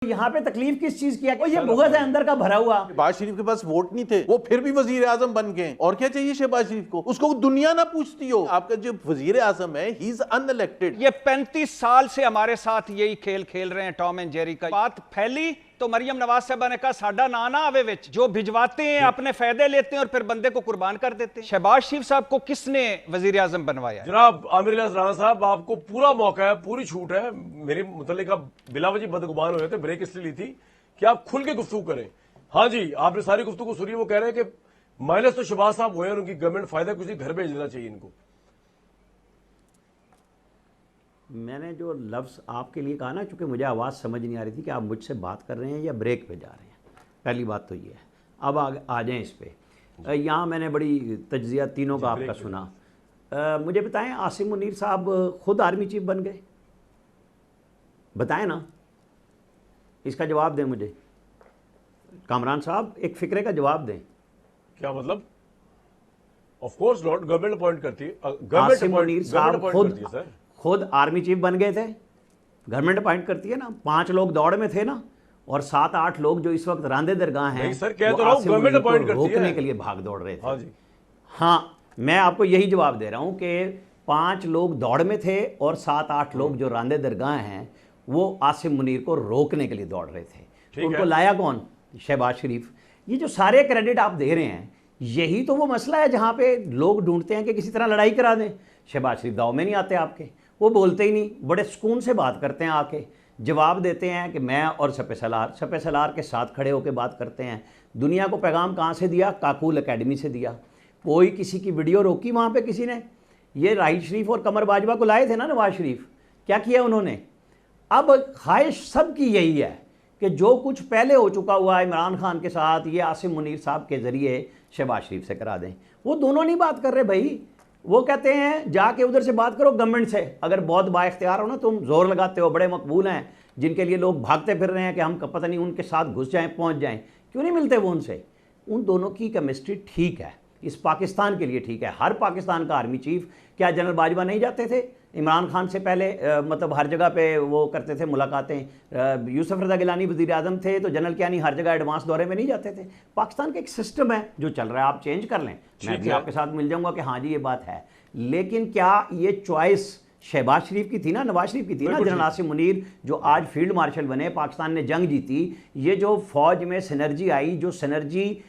यहाँ पे तकलीफ किस चीज की है? ये भुगत है अंदर का भरा हुआ। शहबाज शरीफ के पास वोट नहीं थे, वो फिर भी वजीर आजम बन गए। और क्या चाहिए शहबाज शरीफ को? उसको दुनिया ना पूछती हो। आपका जो वजीर आजम है, ही इज अनइलेक्टेड। ये 35 साल से हमारे साथ यही खेल खेल रहे हैं, टॉम एंड जेरी का। बात फैली तो मरियम नवाज साहबा ने कहा साडा ना ना आवे विच, जो भिजवाते हैं अपने फायदे लेते हैं और फिर बंदे को कुर्बान कर देते हैं। शहबाज शरीफ साहब को किसने वजीर आजम बनवाया? जनाब आमिर इलियास राणा साहब, आपको पूरा मौका है, पूरी छूट है। मेरे मुतल्लिक आप बिलावजी बदगुमान हुए थे, ब्रेक इसलिए ली थी कि आप खुल के गुफ्तगू करें। हाँ जी, आपने सारी गुफ्तगू सुनी। वो कह रहे हैं कि माइनस तो शहबाज साहब हुए और उनकी गवर्नमेंट फायदा कुछ घर भेज देना चाहिए इनको। मैंने जो लफ्ज़ आपके लिए कहा ना, चूंकि मुझे आवाज़ समझ नहीं आ रही थी कि आप मुझसे बात कर रहे हैं या ब्रेक पे जा रहे हैं। पहली बात तो ये है। अब आ जाएं इस पे। यहाँ मैंने बड़ी तज्जिया तीनों का आपका सुना। मुझे बताएं, आसिम मुनीर साहब खुद आर्मी चीफ बन गए? बताएं ना, इसका जवाब दें मुझे। कामरान साहब एक फिक्रे का जवाब दें। क्या मतलब? Of course not, government appoint करती है। आसिम मुनीर साहब खुद आर्मी चीफ बन गए थे, गवर्नमेंट अपॉइंट करती है ना। 5 लोग दौड़ में थे ना, और 7-8 लोग जो इस वक्त रांदे दरगाह हैं, सर कह तो रहा हूं गवर्नमेंट अपॉइंट करती है, रोकने के लिए भाग दौड़ रहे थे। हाँ जी, हाँ, मैं आपको यही जवाब दे रहा हूं कि 5 लोग दौड़ में थे और 7-8 लोग जो रांदे दरगाह हैं वो आसिम मुनीर को रोकने के लिए दौड़ रहे थे। उनको लाया कौन? शहबाज शरीफ। ये जो सारे क्रेडिट आप दे रहे हैं, यही तो वो मसला है जहां पे लोग ढूंढते हैं कि किसी तरह लड़ाई करा दें। शहबाज शरीफ दाव में नहीं आते आपके, वो बोलते ही नहीं, बड़े सुकून से बात करते हैं, आके जवाब देते हैं कि मैं और सपे सलार के साथ खड़े होकर बात करते हैं। दुनिया को पैगाम कहाँ से दिया? काकूल एकेडमी से दिया। कोई किसी की वीडियो रोकी वहाँ पे किसी ने? ये राहिल शरीफ और कमर बाजवा को लाए थे ना नवाज शरीफ, क्या किया उन्होंने? अब ख्वाहिश सबकी यही है कि जो कुछ पहले हो चुका हुआ है इमरान खान के साथ, ये आसिम मुनीर साहब के ज़रिए शहबाज शरीफ से करा दें। वो दोनों नहीं बात कर रहे भाई। वो कहते हैं जाके उधर से बात करो गवर्नमेंट से। अगर बहुत बाइख्तियार हो ना, तुम जोर लगाते हो, बड़े मकबूल हैं, जिनके लिए लोग भागते फिर रहे हैं कि हम पता नहीं उनके साथ घुस जाएं, पहुंच जाएं, क्यों नहीं मिलते वो उनसे? उन दोनों की केमिस्ट्री ठीक है, इस पाकिस्तान के लिए ठीक है। हर पाकिस्तान का आर्मी चीफ, क्या जनरल बाजवा नहीं जाते थे इमरान खान से पहले? मतलब हर जगह पे वो करते थे मुलाकातें। यूसुफ रज़ा गिलानी वज़ीर आज़म थे तो जनरल क्या नहीं हर जगह एडवांस दौरे में नहीं जाते थे? पाकिस्तान का एक सिस्टम है जो चल रहा है, आप चेंज कर लें, मैं भी आपके साथ मिल जाऊंगा कि हाँ जी ये बात है। लेकिन क्या ये चॉइस शहबाज शरीफ की थी ना, नवाज शरीफ की थी ना? जनरल आसिम मुनीर जो आज फील्ड मार्शल बने, पाकिस्तान ने जंग जीती, ये जो फौज में सिनर्जी आई, जो सिनर्जी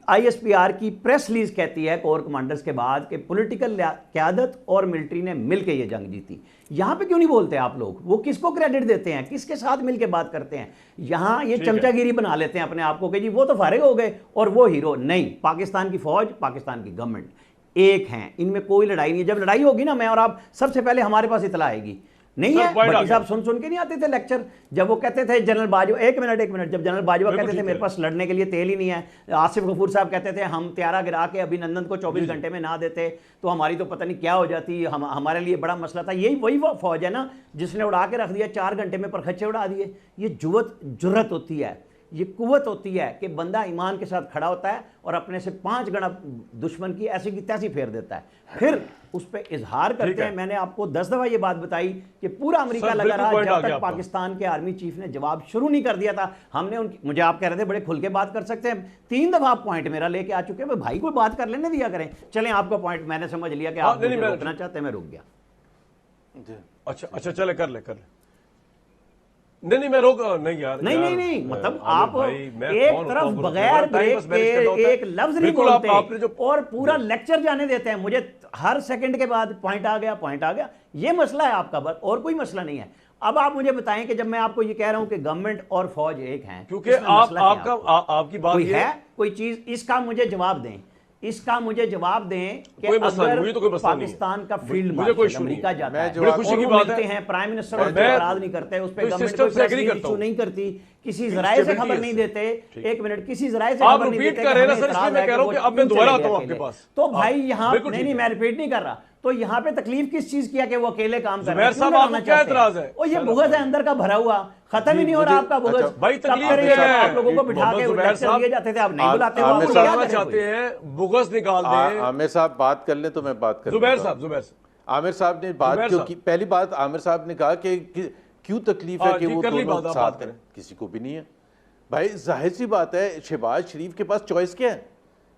ISPR की प्रेस रिलीज कहती है कोर कमांडर्स के बाद कि पॉलिटिकल क़यादत और मिलिट्री ने मिलकर ये जंग जीती। यहाँ पे क्यों नहीं बोलते आप लोग? वो किसको क्रेडिट देते हैं, किसके साथ मिलकर बात करते हैं? यहाँ ये चमचागिरी बना लेते हैं अपने आप को कि जी वो तो फारिग हो गए और वो हीरो। नहीं, पाकिस्तान की फौज, पाकिस्तान की गवर्नमेंट एक हैं, इनमें कोई लड़ाई नहीं है। जब लड़ाई होगी ना, मैं और आप, सबसे पहले हमारे पास इतला आएगी। नहीं है, भट्टी साहब सुन के नहीं आते थे लेक्चर, जब वो कहते थे जनरल बाजवा, एक मिनट, जब जनरल बाजवा कहते थे मेरे पास लड़ने के लिए तेल ही नहीं है, आसिफ गफूर साहब कहते थे हम त्यारा गिरा के अभिनंदन को 24 घंटे में ना देते तो हमारी तो पता नहीं क्या हो जाती, हमारे लिए बड़ा मसला था। यही वही फौज है ना जिसने उड़ा के रख दिया, 4 घंटे में परखच्चे उड़ा दिए। ये जुर्रत होती है, ये कुव्वत होती है कि बंदा ईमान के साथ खड़ा होता है और अपने से 5 गुना दुश्मन की ऐसी की तैसी फेर देता है, फिर उस पर इजहार करते हैं। मैंने आपको 10 दफ़ा ये बात बताई कि पूरा अमेरिका लगा रहा जब तक पाकिस्तान के आर्मी चीफ ने जवाब शुरू नहीं कर दिया था। हमने उनकी, मुझे आप कह रहे थे बड़े खुल के बात कर सकते हैं, 3 दफ़ा आप पॉइंट मेरा लेके आ चुके हैं। भाई कोई बात कर लेने दिया करें। चलें, आपका पॉइंट मैंने समझ लिया कि आप रोकना चाहते हैं, मैं रुक गया। अच्छा चले, कर ले। नहीं मैं रोक नहीं यार, नहीं, मतलब आप एक तरफ बगैर ब्रेक के एक लफ्ज नहीं बोलते और पूरा लेक्चर जाने देते हैं। मुझे हर सेकंड के बाद पॉइंट आ गया, ये मसला है आपका, बस और कोई मसला नहीं है। अब आप मुझे बताएं कि जब मैं आपको ये कह रहा हूं कि गवर्नमेंट और फौज एक हैं, क्योंकि आपकी बात कोई है, कोई चीज, इसका मुझे जवाब दें कि अगर पाकिस्तान का फील्ड मार्शल अमेरिका जाता है, खुशी की बात है, प्राइम मिनिस्टर एतराज नहीं करते, उस पर गवर्नमेंट इशू नहीं करती, किसी जराये से खबर नहीं देते, एक मिनट, किसी जराये से खबर नहीं देते, तो भाई यहाँ नहीं, मैं रिपीट नहीं कर रहा, तो यहाँ पे तकलीफ किस चीज की है कि वो अकेले काम कर रहे हैं? क्या एतराज है? और ये भुगत है अंदर का भरा हुआ, खत्म ही नहीं हो रहा आपका भुगत। भाई तकलीफ आप लोगों को बिठा के लेक्चर दिए जाते थे, आप नहीं बुलाते हो, आप क्या चाहते हैं? भुगत निकाल दें। आमिर साहब बात कर ले तो मैं बात कर। जुबैर साहब आमिर साहब ने बात क्यों की? पहली बात, आमिर साहब ने कहा कि क्यों तकलीफ है कि जी, वो कर ली दोनों बात, आप साथ बात करें? करें। किसी को भी नहीं है भाई। जाहिर सी बात है, शहबाज शरीफ के पास चॉइस क्या है?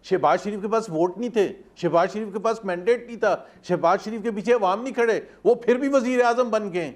शहबाज शरीफ के पास वोट नहीं थे, शहबाज शरीफ के पास मैंडेट नहीं था, शहबाज शरीफ के पीछे अवाम नहीं खड़े, वो फिर भी वजीर आजम बन गए।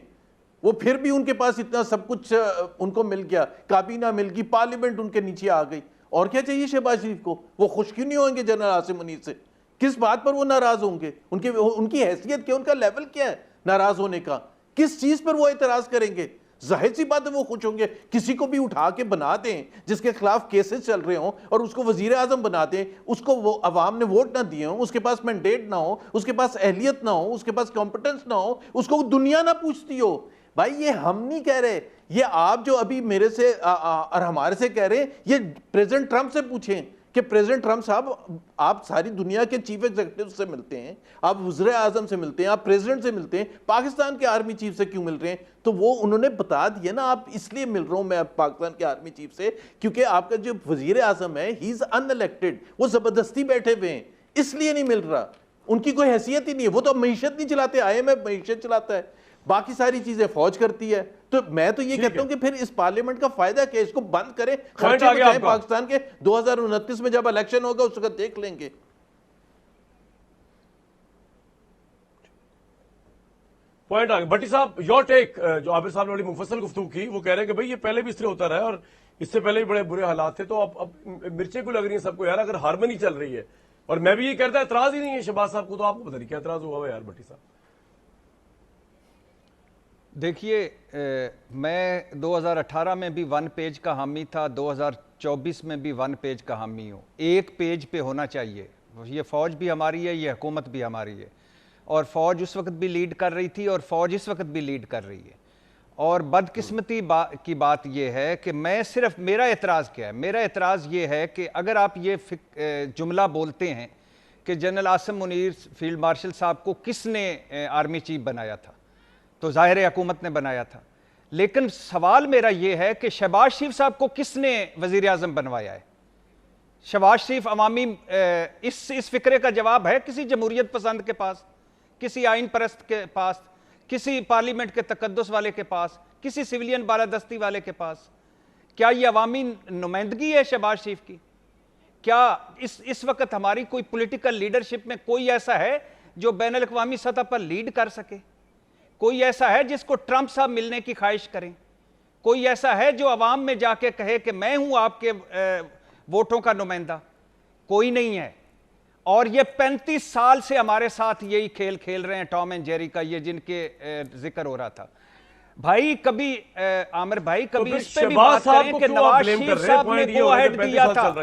वो फिर भी उनके पास इतना सब कुछ उनको मिल गया, काबीना मिल गई, पार्लियामेंट उनके नीचे आ गई। और क्या चाहिए शहबाज शरीफ को? वो खुश क्यों नहीं होंगे जनरल आसिम मुनीर से? किस बात पर वो नाराज होंगे? उनकी हैसियत क्या, उनका लेवल क्या है नाराज होने का? किस चीज पर वो एतराज करेंगे? जाहिर सी बात है वो खुश होंगे। किसी को भी उठा के बना दें जिसके खिलाफ केसेस चल रहे हों और उसको वजीर आजम बना दें, उसको वो अवाम ने वोट ना दिए हों, उसके पास मैंडेट ना हो, उसके पास अहलियत ना हो, उसके पास कॉम्पिटेंस ना हो, उसको दुनिया ना पूछती हो। भाई ये हम नहीं कह रहे, ये आप जो अभी मेरे से और हमारे से कह रहे हैं, ये प्रेसिडेंट ट्रंप से पूछें कि प्रेसिडेंट ट्रंप साहब, आप सारी दुनिया के चीफ एग्जीक्यूटिव से मिलते हैं, आप वज़ीर आज़म से मिलते हैं, आप प्रेसिडेंट से मिलते हैं, पाकिस्तान के आर्मी चीफ से क्यों मिल रहे हैं? तो वो उन्होंने बता दिया ना, आप इसलिए मिल रहा हूं मैं पाकिस्तान के आर्मी चीफ से क्योंकि आपका जो वज़ीर आज़म है ही इज अनइलेक्टेड, वो जबरदस्ती बैठे हुए हैं, इसलिए नहीं मिल रहा। उनकी कोई हैसियत ही नहीं है, वो तो मईशत नहीं चलाते, IMF मईशत चलाता है, बाकी सारी चीजें फौज करती है। तो मैं तो ये कहता हूं कि फिर इस पार्लियामेंट का फायदा क्या? इसको बंद करें, खर्चे आ गया बचाएं। आपका। पाकिस्तान के 2029 में जब इलेक्शन होगा उस वक्त देख लेंगे। पॉइंट आ गया। भट्टी साहब, योर टेक। जो आबिर साहब ने बड़ी मुफस्सल गुफ्तगू की, वो कह रहे हैं कि भाई ये पहले भी इस तरह होता रहा है और इससे पहले भी बड़े बुरे हालात थे, तो अब मिर्चें क्यों लग रही हैं सबको यार, अगर हारमोनी चल रही है? और मैं भी ये कहता, एतराज ही नहीं है शहबाज साहब को, तो आपको पता नहीं क्या एतराज हुआ हुआ यार भट्टी साहब। देखिए, मैं 2018 में भी 1 पेज का हामी था, 2024 में भी 1 पेज का हामी हूँ। 1 पेज पे होना चाहिए। ये फ़ौज भी हमारी है, ये हुकूमत भी हमारी है, और फ़ौज उस वक्त भी लीड कर रही थी और फ़ौज इस वक्त भी लीड कर रही है। और बदकिस्मती की बात यह है कि मैं सिर्फ, मेरा एतराज़ क्या है? मेरा एतराज़ ये है कि अगर आप ये जुमला बोलते हैं कि general Asim Munir field marshal साहब को किसने आर्मी चीफ बनाया था, तो ज़ाहिर है हुकूमत ने बनाया था। लेकिन सवाल मेरा यह है कि शहबाज शरीफ साहब को किसने वज़ीर आज़म बनवाया है? शहबाज शरीफ अवामी इस फिक्रे का जवाब है किसी जमहूरियत पसंद के पास, किसी आइन परस्त के पास, किसी पार्लियामेंट के तकद्दुस वाले के पास, किसी सिविलियन बालादस्ती वाले के पास? क्या ये अवामी नुमाइंदगी है शहबाज शरीफ की? क्या इस वक्त हमारी कोई पॉलिटिकल लीडरशिप में कोई ऐसा है जो बैनुल अक़वामी सतह पर लीड कर सके? कोई ऐसा है जिसको ट्रंप साहब मिलने की ख्वाहिश करें? कोई ऐसा है जो अवाम में जाके कहे कि मैं हूं आपके वोटों का नुमाइंदा? कोई नहीं है। और ये 35 साल से हमारे साथ यही खेल खेल रहे हैं, टॉम एंड जेरी का, ये जिनके जिक्र हो रहा था। भाई कभी आमिर भाई कभी इस पे भी बात करें कि नवाज शरीफ साहब ने गो अहेड दिया था,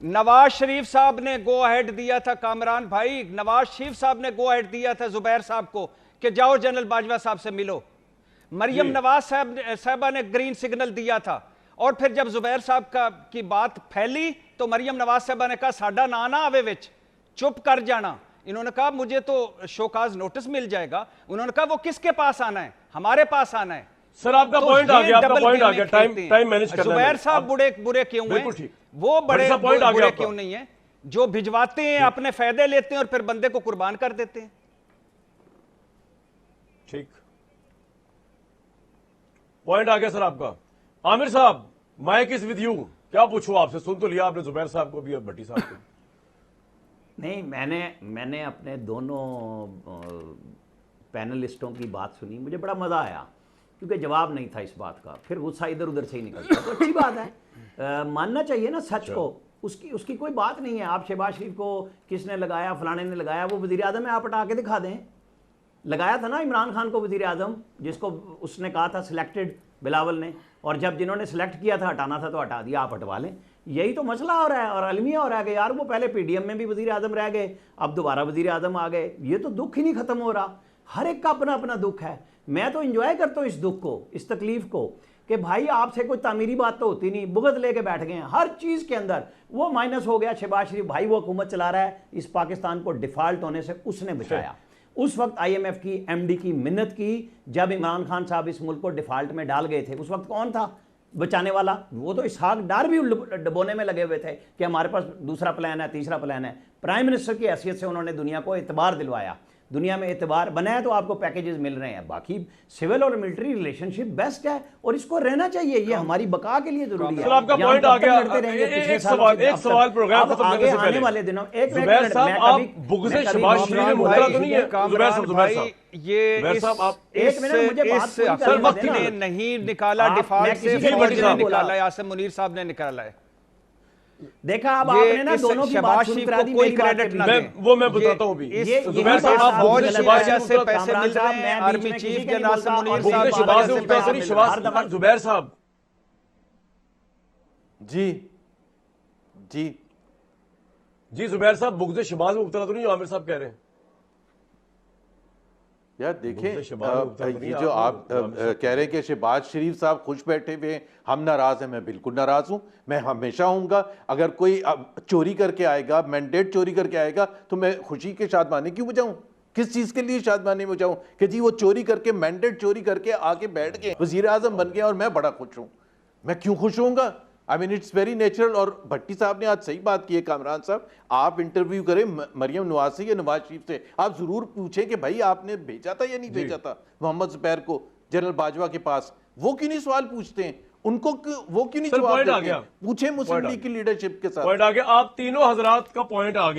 नवाज शरीफ साहब ने गो अहेड दिया था, कामरान भाई, नवाज शरीफ साहब ने गो अहेड दिया था जुबैर साहब को कि जाओ जनरल बाजवा साहब से मिलो। मरियम नवाज साहबा ने ग्रीन सिग्नल दिया था, और फिर जब जुबैर साहब की बात फैली तो मरियम नवाज साहबा ने कहा साडा ना ना आवे विच, चुप कर जाना। इन्होंने कहा मुझे तो शोकाज नोटिस मिल जाएगा। उन्होंने कहा वो किसके पास आना है? हमारे पास आना है। सर आपका पॉइंट आ गया, आपका पॉइंट आ गया। टाइम मैनेज करना है। जुबैर साहब बुरे क्यों हैं? वो बड़े बुरे क्यों नहीं है? जो भिजवाते हैं, अपने फायदे लेते हैं और फिर बंदे को कुर्बान कर देते हैं। ठीक, पॉइंट आ गया सर आपका। आमिर साहब, माइक इज विद यू। क्या पूछूं आपसे? सुन तो लिया आपने जुबैर साहब को भी और भट्टी साहब को। नहीं, मैंने अपने दोनों पैनलिस्टों की बात सुनी, मुझे बड़ा मज़ा आया क्योंकि जवाब नहीं था इस बात का, फिर गुस्सा इधर उधर से ही निकलता। तो अच्छी बात है, मानना चाहिए ना सच को, उसकी कोई बात नहीं है। आप शहबाज शरीफ को किसने लगाया, फलाने ने लगाया, वो वज़ीर आज़म है, आप हटा के दिखा दें। लगाया था ना इमरान खान को वज़ीर आज़म, जिसको उसने कहा था सिलेक्टेड बिलावल ने, और जब जिन्होंने सेलेक्ट किया था हटाना था तो हटा दिया, आप हटवा लें। यही तो मसला हो रहा है और अलमिया हो रहा है कि यार वो पहले PDM में भी वज़ीर आज़म रह गए, अब दोबारा वज़ीर आज़म आ गए। ये तो दुख ही नहीं ख़त्म हो रहा। हर एक का अपना अपना दुख है। मैं तो इंजॉय करता हूँ इस दुख को, इस तकलीफ को, कि भाई आपसे कोई तामीरी बात तो होती नहीं, बुग़्ज़ लेके बैठ गए हैं हर चीज़ के अंदर। वो माइनस हो गया शहबाज शरीफ, भाई वो हुकूमत चला रहा है, इस पाकिस्तान को डिफ़ाल्ट होने से उसने बचाया। उस वक्त IMF की MD की मिन्नत की, जब इमरान खान साहब इस मुल्क को डिफ़ाल्ट में डाल गए थे, उस वक्त कौन था बचाने वाला? वो तो इसहाक डार भी डबोने में लगे हुए थे कि हमारे पास दूसरा प्लान है, तीसरा प्लान है। प्राइम मिनिस्टर की हैसियत से उन्होंने दुनिया को एतबार दिलवाया। दुनिया में एतबार बना है तो आपको पैकेजेस मिल रहे हैं। बाकी सिविल और मिलिट्री रिलेशनशिप बेस्ट है और इसको रहना चाहिए, ये हमारी बका के लिए जरूरी है। सर, आपका यहाँ पॉइंट कब आ तक गया। लड़ते रहेंगे पिछले एक सालों से एक अब सवाल तक। प्रोग्राम अब खत्म करने आगे से आने पहले वाले दिनों एक जुबैर मिनट, साहब, मैं आप कभी- बुग़्ज़-ए मैं कभी शहबाज मौका शरीफ में दूंगा मुबतला ही तो नहीं नहीं। है? जुबैर साहब, जुबैर साहब, ये जुबैर साहब, आप एक मिनट, मुझे बात पूरी सर करने वक्त देना। ने नहीं निकाला, मैं डिफॉल्ट किसी से के फौज बारे ने में बोला। निकाला है, आसिम मुनीर साहब ने निकाला है। देखा अब ये आपने ना इस दोनों की शहबाज बात शुरू शरीफ करा को दी, कोई मेरी बात क्रेडिट के ना बीच दें। में। वो मैं बताता हूं अभी। ये जुबैर साहब, आप फौज बुग़्ज़-ए की शहबाज वजह शरीफ से का पैसे कामरान मिल साहब, रहे मैं हैं, बीच आर्मी में चीफ किसी के जनरल नहीं आसिम बोलता, मुनीर और साहब बुग़्ज़-ए बुग़्ज़-ए शहबाज से पैसे मुबतला तो नहीं, मिल रहे हैं, हर दफा। जुबैर साहब, जी जी जी जुबैर साहब, बुग़्ज़-ए शहबाज में मुबतला तो नहीं, जो आमिर साहब कह रहे हैं? यार देखें, बुग़्ज़-ए शहबाज में मुबतला तो नहीं, ये जो आप कह रहे हैं कि शहबाज शरीफ साहब खुश बैठे हुए हैं, हम नाराज हैं, मैं बिल्कुल नाराज हूं। मैं हमेशा हूँगा, अगर कोई चोरी करके आएगा, मैंडेट चोरी करके आएगा, तो मैं खुशी के शादमाने क्यों बजाऊं? किस चीज के लिए शादमाने में जाऊं कि जी वो चोरी करके, मैंडेट चोरी करके आके बैठ गए, वजीर आजम बन गया और मैं बड़ा खुश हूं। मैं क्यों खुश होऊंगा? I mean it's very natural. और भट्टी साहब ने आज सही बात की है, कामरान साहब, आप इंटरव्यू करें मरियम नवाज से या नवाज शरीफ से, आप जरूर पूछें कि भाई आपने भेजा था या नहीं भेजा था मोहम्मद जुबैर को जनरल बाजवा के पास। वो क्यों नहीं सवाल पूछते हैं उनको, वो क्यों नहीं सर, जवाब पॉइंट आ देते गया। हैं? पूछे मुस्लिम लीग की लीडरशिप के साथ। पॉइंट आ गया, आप तीनों हजरात का पॉइंट आ गया।